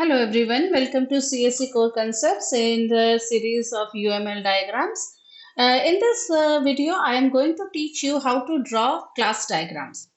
Hello everyone, welcome to CSE Core Concepts in the series of UML diagrams. In this video, I am going to teach you how to draw class diagrams.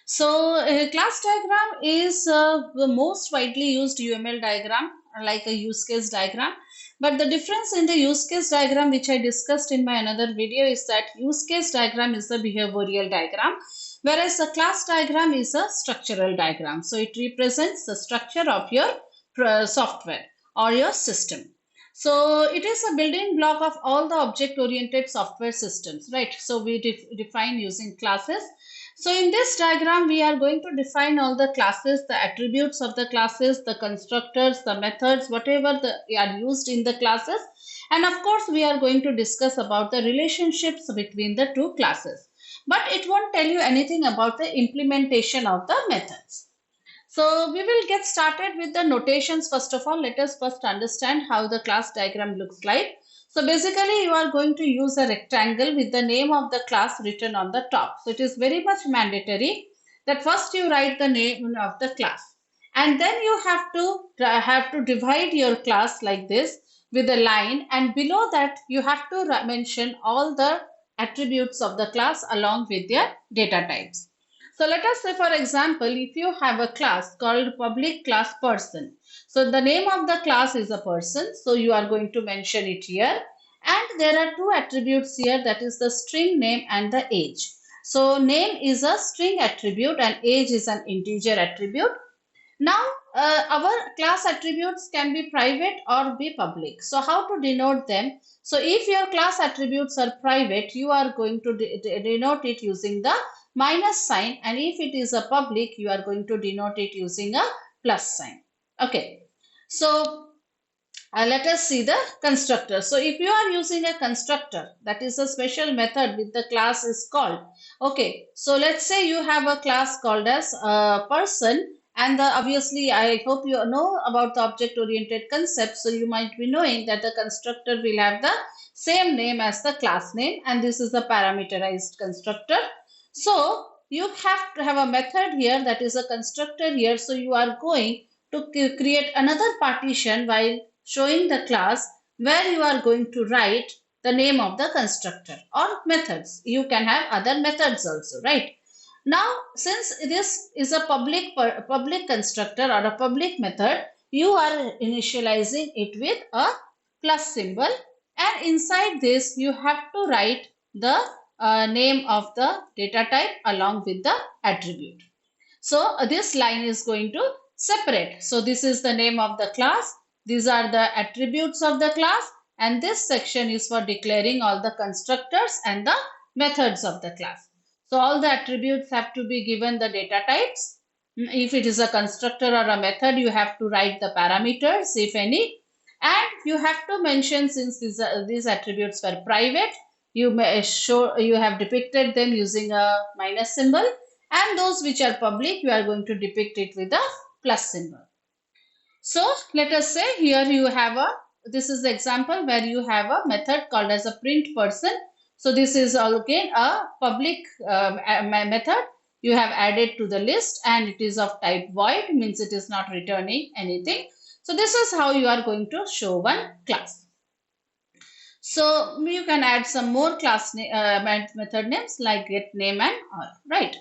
So, a class diagram is the most widely used UML diagram, like a use case diagram. But the difference in the use case diagram, which I discussed in my another video, is that use case diagram is a behavioral diagram, whereas the class diagram is a structural diagram. So, it represents the structure of your software or your system. So, it is a building block of all the object-oriented software systems, right? So, we define using classes. So in this diagram, we are going to define all the classes, the attributes of the classes, the constructors, the methods, whatever are used in the classes. And of course, we are going to discuss about the relationships between the two classes. But it won't tell you anything about the implementation of the methods. So we will get started with the notations. First of all, let us first understand how the class diagram looks like. So basically, you are going to use a rectangle with the name of the class written on the top. So it is very much mandatory that first you write the name of the class, and then you have to divide your class like this with a line, and below that you have to mention all the attributes of the class along with their data types. So let us say, for example, if you have a class called public class person. So the name of the class is a person. So you are going to mention it here. And there are two attributes here, that is the string name and the age. So name is a string attribute and age is an integer attribute. Now our class attributes can be private or be public. So how to denote them? So if your class attributes are private, you are going to denote it using the minus sign, and if it is a public, you are going to denote it using a plus sign. Okay, so let us see the constructor. So if you are using a constructor, that is a special method with the class is called. Okay, so let's say you have a class called as person, and obviously I hope you know about the object oriented concept. So you might be knowing that the constructor will have the same name as the class name, and this is a parameterized constructor. So you have to have a method here, that is a constructor here. So you are going to create another partition while showing the class where you are going to write the name of the constructor or methods. You can have other methods also, right? Now, since this is a public constructor or a public method, you are initializing it with a plus symbol, and inside this you have to write the name of the data type along with the attribute. So this line is going to separate. So this is the name of the class. These are the attributes of the class, and this section is for declaring all the constructors and the methods of the class. So all the attributes have to be given the data types. If it is a constructor or a method, you have to write the parameters, if any, and you have to mention, since these attributes were private, you have depicted them using a minus symbol, and those which are public, you are going to depict it with a plus symbol. So let us say here you have this is the example where you have a method called as a print person. So this is again a public method you have added to the list, and it is of type void, means it is not returning anything. So this is how you are going to show one class. So you can add some more class method names like get name and all, right?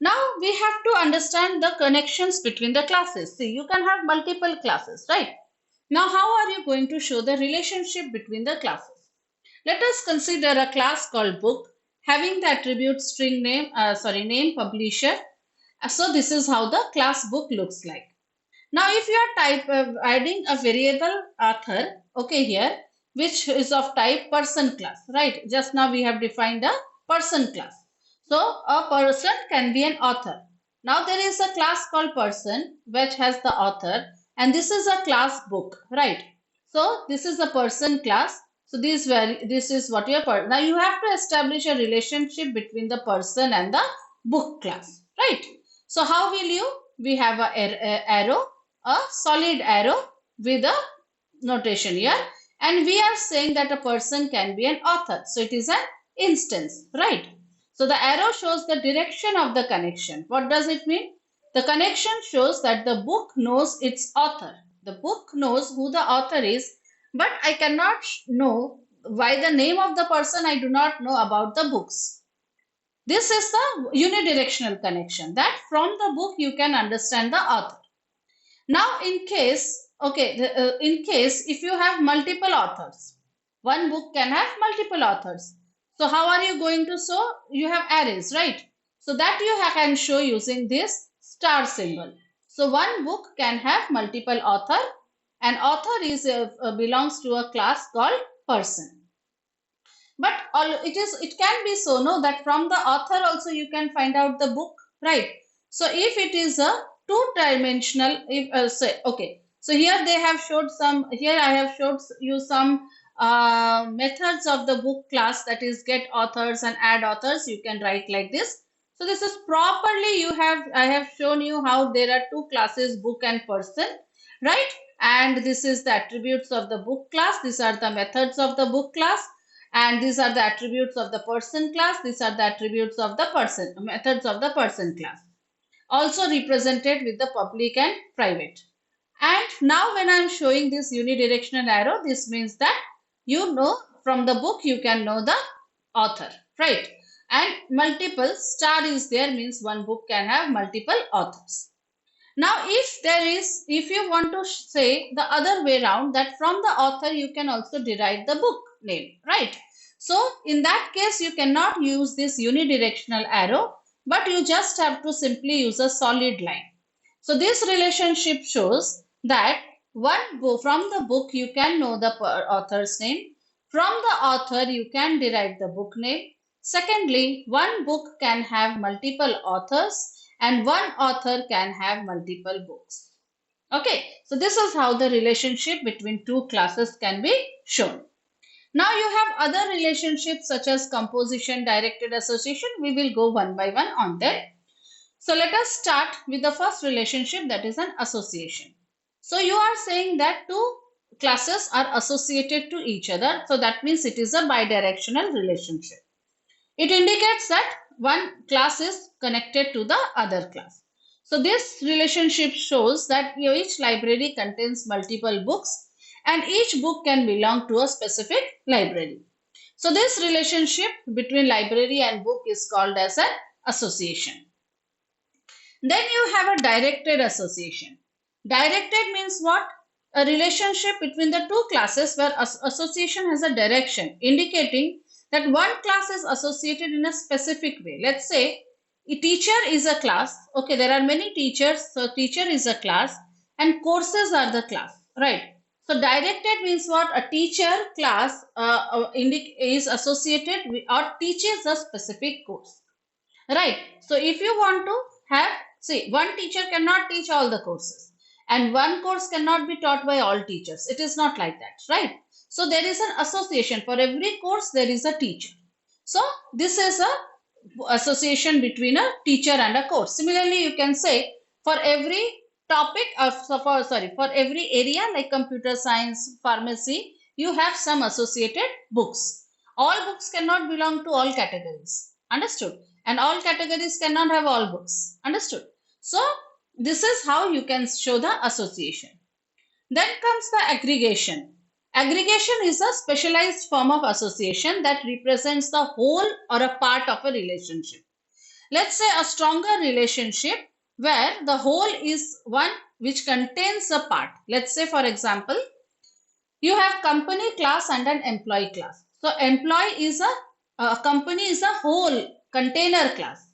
Now we have to understand the connections between the classes. See, you can have multiple classes, right? Now how are you going to show the relationship between the classes? Let us consider a class called book having the attribute string name, name publisher. So this is how the class book looks like. Now if you are adding a variable author, okay, here, which is of type person class, right? Just now we have defined a person class. So a person can be an author. Now there is a class called person which has the author, and this is a class book, right? So this is a person class. So this is what your now you have to establish a relationship between the person and the book class, right? So how will you? We have a solid arrow with a notation here, and we are saying that a person can be an author. So it is an instance, right? So the arrow shows the direction of the connection. What does it mean? The connection shows that the book knows its author. The book knows who the author is, but I cannot know by the name of the person. I do not know about the books. This is the unidirectional connection, that from the book you can understand the author. Now, in case, in case if you have multiple authors, one book can have multiple authors. So how are you going to show? You have arrays, right? So that you can show using this star symbol. So one book can have multiple author, and author is belongs to a class called person. But it can be so, no, that from the author also you can find out the book, right? So if it is a two-dimensional, if say, okay, so here they have showed some, here I have showed you some methods of the book class, that is get authors and add authors. You can write like this. So this is properly, I have shown you how there are two classes, book and person, right? And this is the attributes of the book class. These are the methods of the book class, and these are the attributes of the person class. These are the attributes of the person, methods of the person class, also represented with the public and private. And now when I am showing this unidirectional arrow, this means that you know from the book you can know the author, right? And multiple star is there, means one book can have multiple authors. Now, if you want to say the other way around, that from the author you can also derive the book name, right? So, in that case, you cannot use this unidirectional arrow, but you just have to simply use a solid line. So, this relationship shows that from the book you can know the author's name. From the author you can derive the book name. Secondly, one book can have multiple authors, and one author can have multiple books. Okay, so this is how the relationship between two classes can be shown. Now you have other relationships such as composition, directed association. We will go one by one on them. So let us start with the first relationship, that is an association. So you are saying that two classes are associated to each other. So that means it is a bidirectional relationship. It indicates that one class is connected to the other class. So this relationship shows that each library contains multiple books, and each book can belong to a specific library. So this relationship between library and book is called as an association. Then you have a directed association. Directed means what? A relationship between the two classes where association has a direction, indicating that one class is associated in a specific way. Let's say a teacher is a class. Okay, there are many teachers. So teacher is a class and courses are the class, right? So directed means what? A teacher class is associated with or teaches a specific course, right? So if you want to have, see, one teacher cannot teach all the courses, and one course cannot be taught by all teachers. It is not like that, right? So there is an association. For every course there is a teacher. So this is a association between a teacher and a course. Similarly, you can say for every topic of for every area like computer science, pharmacy, you have some associated books. All books cannot belong to all categories. Understood? And all categories cannot have all books. Understood? So this is how you can show the association. Then comes the aggregation. Aggregation is a specialized form of association that represents the whole or a part of a relationship. Let's say a stronger relationship where the whole is one which contains a part. Let's say, for example, you have company class and an employee class. So employee is a company is a whole container class.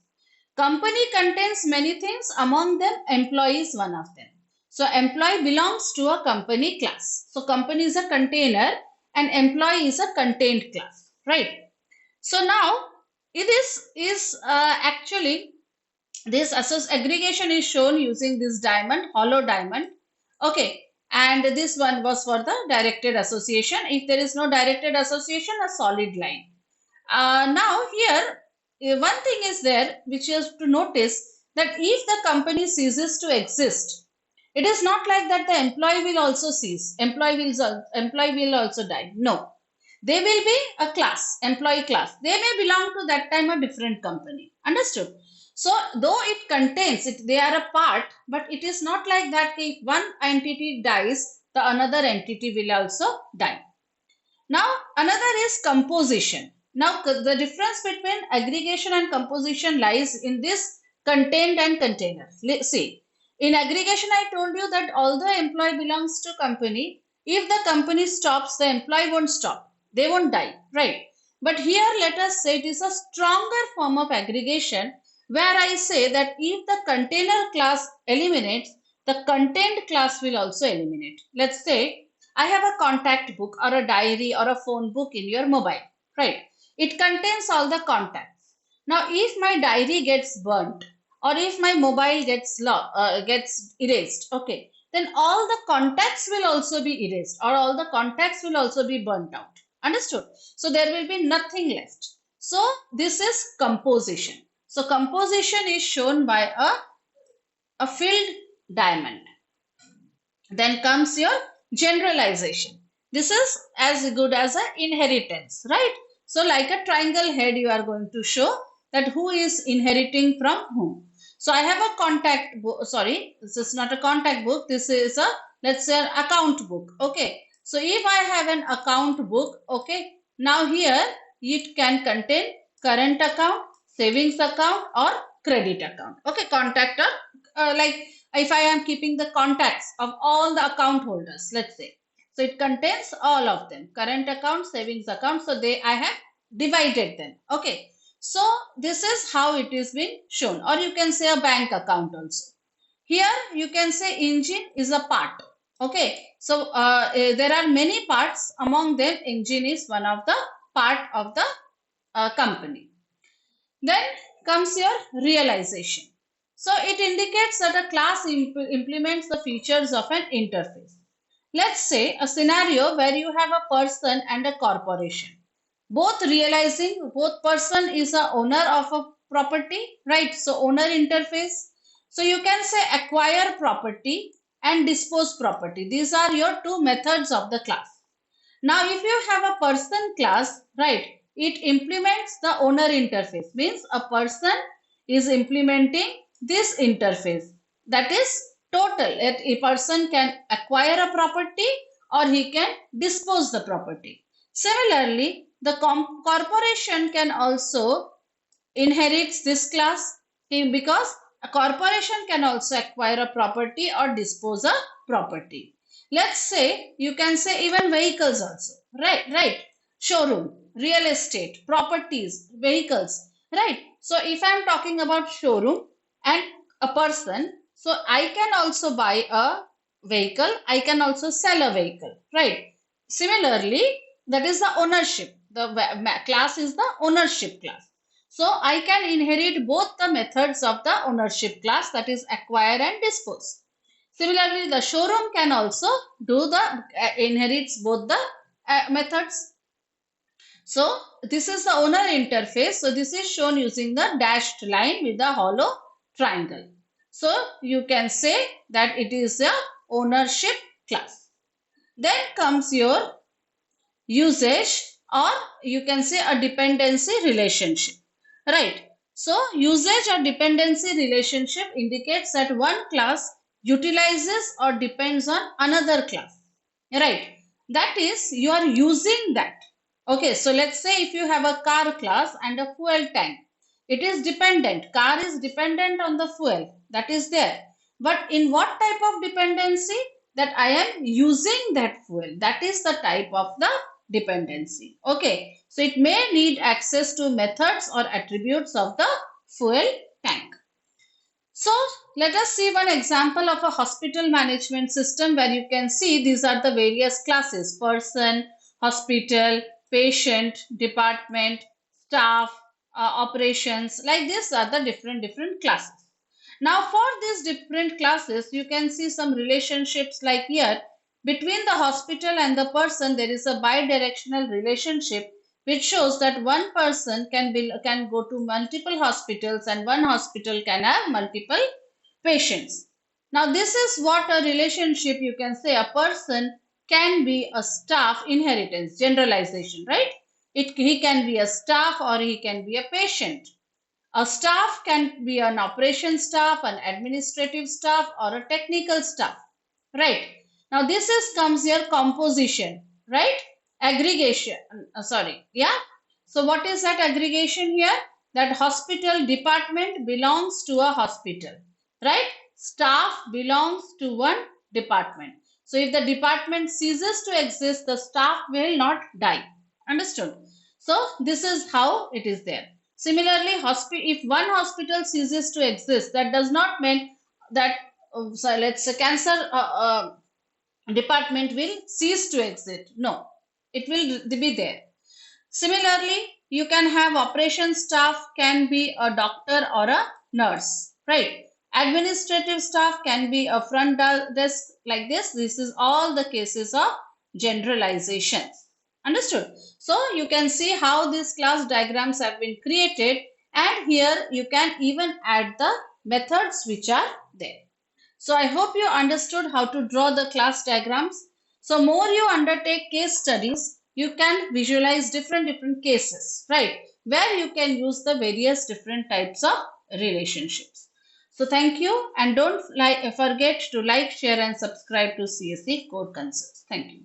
Company contains many things, among them employee is one of them. So employee belongs to a company class. So company is a container and employee is a contained class, right? So now it is actually this aggregation is shown using this diamond, hollow diamond. Okay, and this one was for the directed association. If there is no directed association, a solid line. Now here one thing is there which you have to notice, that if the company ceases to exist, it is not like that the employee will also cease. Employee will also die. No, they will be a class, employee class. They may belong to that time a different company. Understood? So though it contains it, they are a part, but it is not like that if one entity dies, the another entity will also die. Now another is composition. Now the difference between aggregation and composition lies in this contained and container. See, in aggregation I told you that although employee belongs to company, if the company stops, the employee won't stop. They won't die, right? But here let us say it is a stronger form of aggregation where I say that if the container class eliminates, the contained class will also eliminate. Let's say I have a contact book or a diary or a phone book in your mobile, right? It contains all the contacts. Now, if my diary gets burnt or if my mobile gets erased, okay, then all the contacts will also be erased or all the contacts will also be burnt out. Understood? So there will be nothing left. So this is composition. So composition is shown by a filled diamond. Then comes your generalization. This is as good as an inheritance, right? So like a triangle head, you are going to show that who is inheriting from whom. So I have a contact book. Sorry, this is not a contact book. This is a, let's say, an account book. Okay. So if I have an account book, okay, now here it can contain current account, savings account or credit account. Okay, contact or like if I am keeping the contacts of all the account holders, let's say. So it contains all of them, current account, savings account. So I have divided them. Okay. So this is how it is being shown, or you can say a bank account also. Here you can say engine is a part. Okay. So there are many parts, among them engine is one of the part of the company. Then comes your realization. So it indicates that a class implements the features of an interface. Let's say a scenario where you have a person and a corporation. Both person is a owner of a property, right? So owner interface. So you can say acquire property and dispose property. These are your two methods of the class. Now, if you have a person class, right, it implements the owner interface. Means a person is implementing this interface. That is total. A person can acquire a property or he can dispose the property. Similarly, the corporation can also inherit this class because a corporation can also acquire a property or dispose a property. Let's say you can say even vehicles also, right? Showroom, real estate, properties, vehicles, right? So if I am talking about showroom and a person, so I can also buy a vehicle, I can also sell a vehicle, right? Similarly, that is the ownership. The class is the ownership class. So I can inherit both the methods of the ownership class, that is acquire and dispose. Similarly, the showroom can also do the inherits both the methods. So this is the owner interface. So this is shown using the dashed line with the hollow triangle. So you can say that it is a ownership class. Then comes your usage, or you can say a dependency relationship, right? So usage or dependency relationship indicates that one class utilizes or depends on another class, right? That is, you are using that. Okay, so let's say if you have a car class and a fuel tank, it is dependent. Car is dependent on the fuel that is there. But in what type of dependency? That I am using that fuel. That is the type of the dependency. Okay, so it may need access to methods or attributes of the fuel tank. So let us see one example of a hospital management system where you can see these are the various classes: person, hospital, patient, department, staff, operations. Like this are the different classes. Now for these different classes, you can see some relationships like here. Between the hospital and the person, there is a bidirectional relationship which shows that one person can go to multiple hospitals and one hospital can have multiple patients. Now this is what a relationship, you can say a person can be a staff, inheritance, generalization, right? He can be a staff or he can be a patient. A staff can be an operation staff, an administrative staff, or a technical staff, right? Now this comes here composition, right? Aggregation, sorry, yeah. So what is that aggregation here? That hospital department belongs to a hospital, right? Staff belongs to one department. So if the department ceases to exist, the staff will not die. Understood? So this is how it is there. Similarly, if one hospital ceases to exist, that does not mean that so let's say cancer department will cease to exist. No, it will be there. Similarly, you can have operation staff can be a doctor or a nurse, right? Administrative staff can be a front desk like this. This is all the cases of generalizations. Understood? So you can see how these class diagrams have been created, and here you can even add the methods which are there. So I hope you understood how to draw the class diagrams. So more you undertake case studies, you can visualize different cases, right? Where you can use the various different types of relationships. So thank you, and don't forget to like, share and subscribe to CSE Core Concepts. Thank you.